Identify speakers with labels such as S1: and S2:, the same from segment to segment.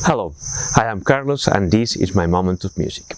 S1: Hello, I am Carlos and this is my moment of music.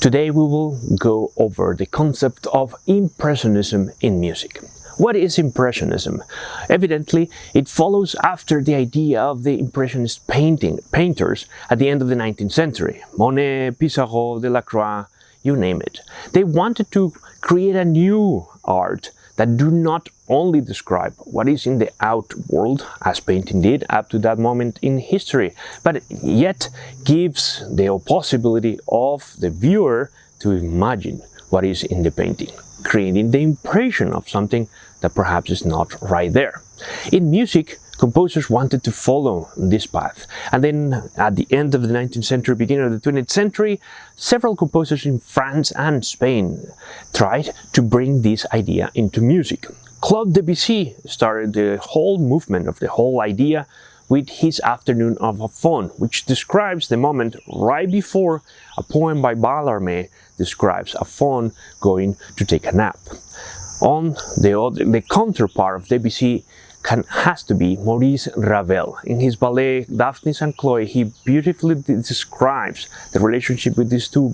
S1: Today we will go over the concept of Impressionism in music. What is Impressionism? Evidently, it follows after the idea of the Impressionist painters at the end of the 19th century. Monet, Pissarro, Delacroix, you name it. They wanted to create a new art that do not only describe what is in the out world, as painting did up to that moment in history, but yet gives the possibility of the viewer to imagine what is in the painting, creating the impression of something that perhaps is not right there. In music, composers wanted to follow this path, and then at the end of the 19th century, beginning of the 20th century, several composers in France and Spain tried to bring this idea into music. Claude Debussy started the whole movement of the whole idea with his Afternoon of a Faun, which describes the moment right before a poem by Mallarmé describes a faun going to take a nap. On the counterpart of Debussy has to be Maurice Ravel. In his ballet Daphnis and Chloe, he beautifully describes the relationship with these two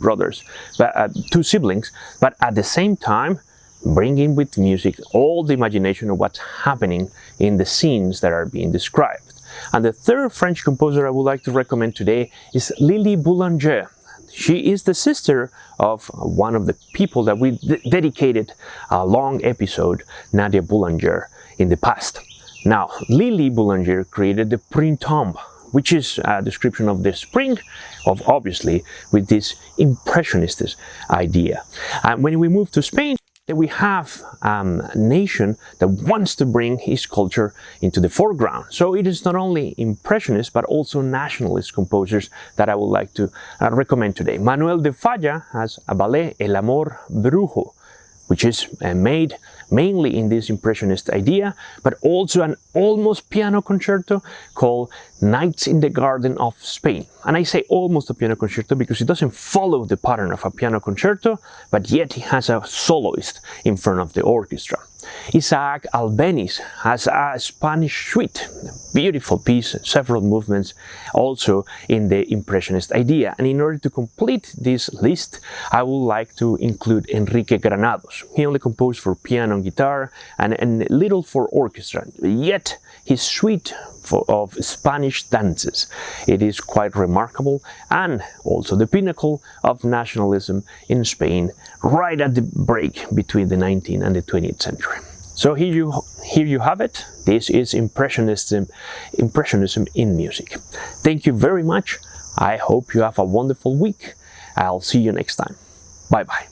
S1: siblings, but at the same time bringing with music all the imagination of what's happening in the scenes that are being described. And the third French composer I would like to recommend today is Lili Boulanger. She is the sister of one of the people that we dedicated a long episode, Nadia Boulanger, in the past. Now, Lili Boulanger created the Printemps, which is a description of the spring, obviously with this impressionist idea. And when we move to Spain, then we have a nation that wants to bring his culture into the foreground. So it is not only impressionist but also nationalist composers that I would like to recommend today. Manuel de Falla has a ballet, El Amor Brujo, which is made mainly in this impressionist idea, but also an almost piano concerto called Nights in the Garden of Spain. And I say almost a piano concerto because it doesn't follow the pattern of a piano concerto, but yet it has a soloist in front of the orchestra. Isaac Albéniz has a Spanish suite, beautiful piece, several movements, also in the impressionist idea. And in order to complete this list, I would like to include Enrique Granados. He only composed for piano and guitar and little for orchestra, yet his suite of Spanish dances, it is quite remarkable and also the pinnacle of nationalism in Spain right at the break between the 19th and the 20th century. So here you have it. This is Impressionism in music. Thank you very much. I hope you have a wonderful week. I'll see you next time. Bye bye.